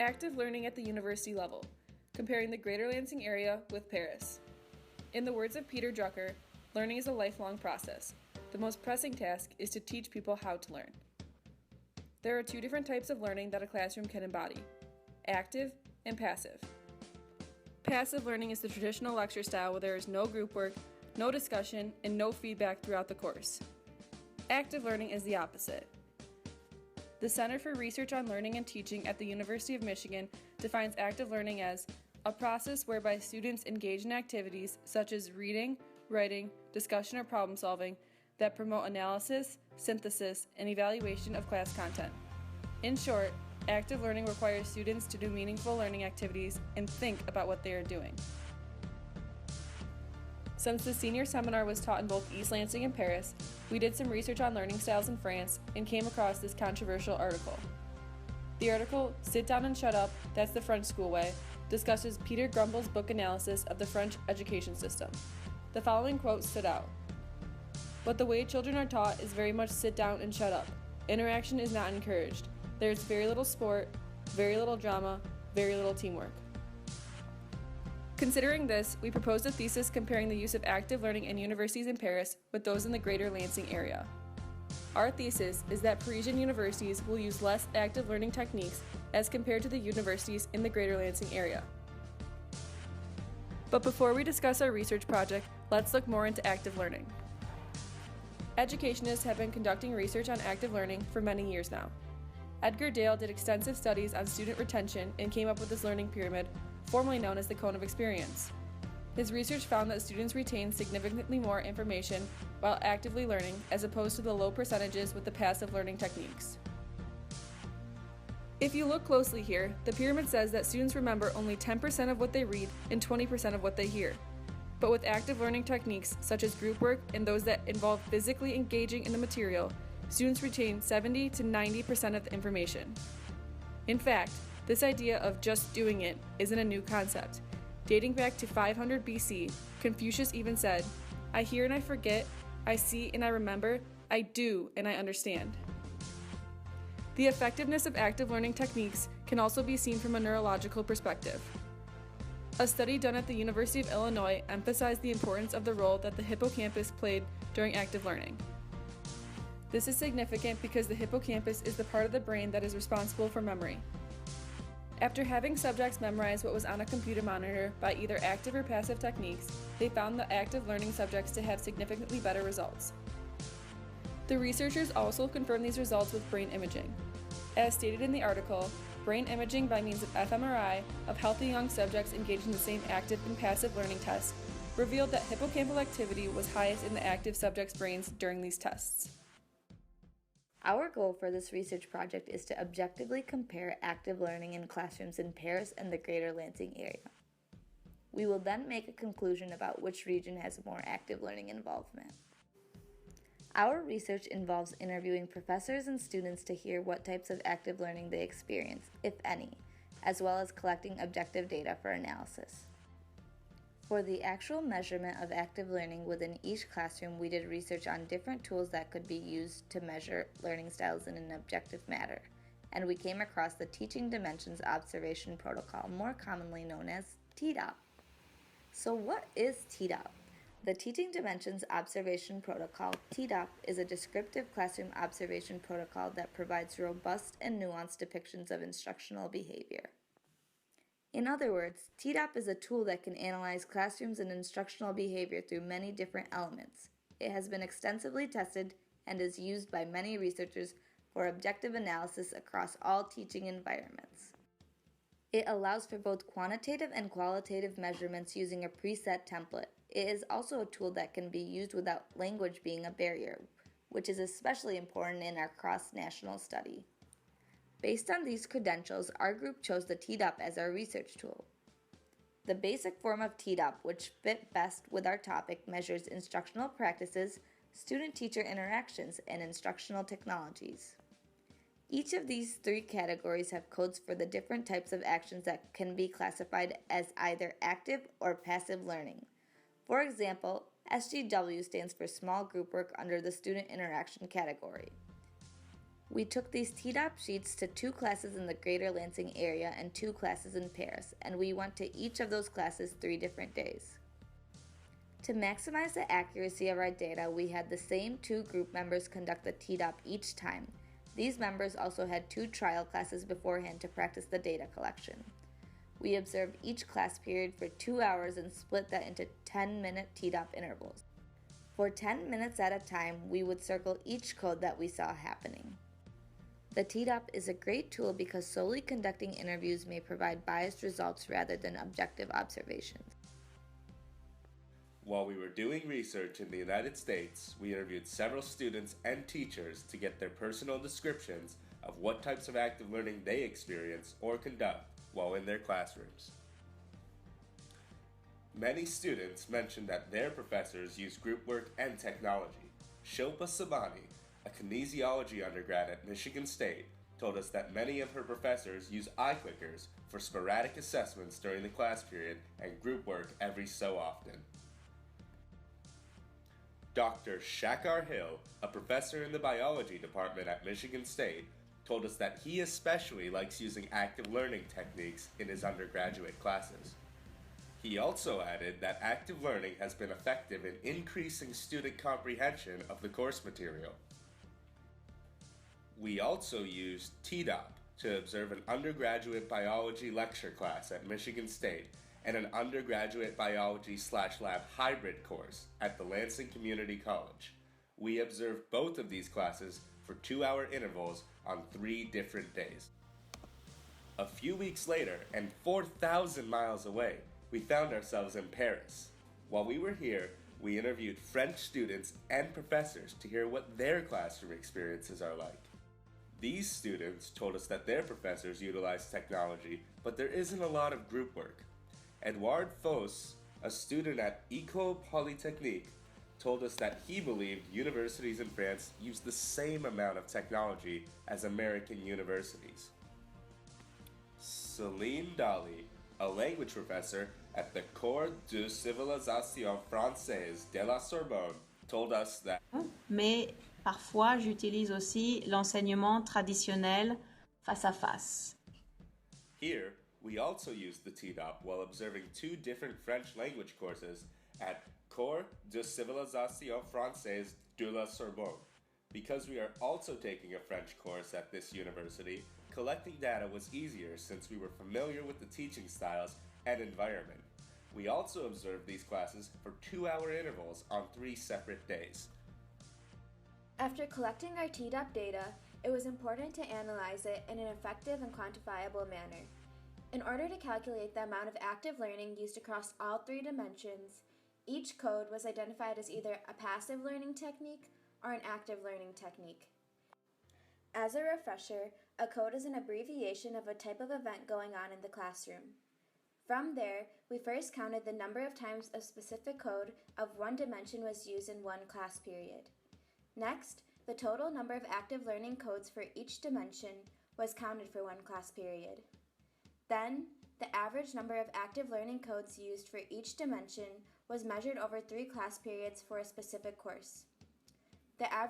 Active learning at the university level, comparing the Greater Lansing area with Paris. In the words of Peter Drucker, learning is a lifelong process. The most pressing task is to teach people how to learn. There are two different types of learning that a classroom can embody: active and passive. Passive learning is the traditional lecture style where there is no group work, no discussion, and no feedback throughout the course. Active learning is the opposite. The Center for Research on Learning and Teaching at the University of Michigan defines active learning as a process whereby students engage in activities such as reading, writing, discussion, or problem solving that promote analysis, synthesis, and evaluation of class content. In short, active learning requires students to do meaningful learning activities and think about what they are doing. Since the senior seminar was taught in both East Lansing and Paris, we did some research on learning styles in France and came across this controversial article. The article, Sit Down and Shut Up, That's the French School Way, discusses Peter Grumble's book analysis of the French education system. The following quote stood out. "But the way children are taught is very much sit down and shut up. Interaction is not encouraged. There's very little sport, very little drama, very little teamwork." Considering this, we proposed a thesis comparing the use of active learning in universities in Paris with those in the Greater Lansing area. Our thesis is that Parisian universities will use less active learning techniques as compared to the universities in the Greater Lansing area. But before we discuss our research project, let's look more into active learning. Educationists have been conducting research on active learning for many years now. Edgar Dale did extensive studies on student retention and came up with this learning pyramid, formerly known as the Cone of Experience. His research found that students retain significantly more information while actively learning as opposed to the low percentages with the passive learning techniques. If you look closely here, the pyramid says that students remember only 10% of what they read and 20% of what they hear. But with active learning techniques such as group work and those that involve physically engaging in the material, students retain 70 to 90% of the information. In fact, this idea of just doing it isn't a new concept. Dating back to 500 BC, Confucius even said, "I hear and I forget, I see and I remember, I do and I understand." The effectiveness of active learning techniques can also be seen from a neurological perspective. A study done at the University of Illinois emphasized the importance of the role that the hippocampus played during active learning. This is significant because the hippocampus is the part of the brain that is responsible for memory. After having subjects memorize what was on a computer monitor by either active or passive techniques, they found the active learning subjects to have significantly better results. The researchers also confirmed these results with brain imaging. As stated in the article, brain imaging by means of fMRI of healthy young subjects engaged in the same active and passive learning tests revealed that hippocampal activity was highest in the active subjects' brains during these tests. Our goal for this research project is to objectively compare active learning in classrooms in Paris and the Greater Lansing area. We will then make a conclusion about which region has more active learning involvement. Our research involves interviewing professors and students to hear what types of active learning they experience, if any, as well as collecting objective data for analysis. For the actual measurement of active learning within each classroom, we did research on different tools that could be used to measure learning styles in an objective manner, and we came across the Teaching Dimensions Observation Protocol, more commonly known as TDOP. So what is TDOP? The Teaching Dimensions Observation Protocol, TDOP, is a descriptive classroom observation protocol that provides robust and nuanced depictions of instructional behavior. In other words, TDOP is a tool that can analyze classrooms and instructional behavior through many different elements. It has been extensively tested and is used by many researchers for objective analysis across all teaching environments. It allows for both quantitative and qualitative measurements using a preset template. It is also a tool that can be used without language being a barrier, which is especially important in our cross-national study. Based on these credentials, our group chose the TDOP as our research tool. The basic form of TDOP, which fit best with our topic, measures instructional practices, student-teacher interactions, and instructional technologies. Each of these three categories have codes for the different types of actions that can be classified as either active or passive learning. For example, SGW stands for Small Group Work under the Student Interaction category. We took these TDOP sheets to 2 classes in the greater Lansing area and 2 classes in Paris, and we went to each of those classes 3 different days. To maximize the accuracy of our data, we had the same 2 group members conduct the TDOP each time. These members also had 2 trial classes beforehand to practice the data collection. We observed each class period for 2 hours and split that into 10-minute TDOP intervals. For 10 minutes at a time, we would circle each code that we saw happening. The TDOP is a great tool because solely conducting interviews may provide biased results rather than objective observations. While we were doing research in the United States, we interviewed several students and teachers to get their personal descriptions of what types of active learning they experience or conduct while in their classrooms. Many students mentioned that their professors use group work and technology. Shilpa Sabani, a kinesiology undergrad at Michigan State, told us that many of her professors use iClickers for sporadic assessments during the class period and group work every so often. Dr. Shakar Hill, a professor in the biology department at Michigan State, told us that he especially likes using active learning techniques in his undergraduate classes. He also added that active learning has been effective in increasing student comprehension of the course material. We also used TDOP to observe an undergraduate biology lecture class at Michigan State and an undergraduate biology/lab hybrid course at the Lansing Community College. We observed both of these classes for 2-hour intervals on 3 different days. A few weeks later, and 4,000 miles away, we found ourselves in Paris. While we were here, we interviewed French students and professors to hear what their classroom experiences are like. These students told us that their professors utilize technology, but there isn't a lot of group work. Edouard Fos, a student at École Polytechnique, told us that he believed universities in France use the same amount of technology as American universities. Céline Dali, a language professor at the Cours de Civilisation Française de la Sorbonne, told us that Mais parfois, j'utilise aussi l'enseignement traditionnel face à face. Here, we also used the TDOP while observing 2 different French language courses at Cours de Civilisation Française de la Sorbonne. Because we are also taking a French course at this university, collecting data was easier since we were familiar with the teaching styles and environment. We also observed these classes for 2-hour intervals on 3 separate days. After collecting our TDOP data, it was important to analyze it in an effective and quantifiable manner. In order to calculate the amount of active learning used across all 3 dimensions, each code was identified as either a passive learning technique or an active learning technique. As a refresher, a code is an abbreviation of a type of event going on in the classroom. From there, we first counted the number of times a specific code of one dimension was used in one class period. Next, the total number of active learning codes for each dimension was counted for one class period. Then, the average number of active learning codes used for each dimension was measured over 3 class periods for a specific course. The average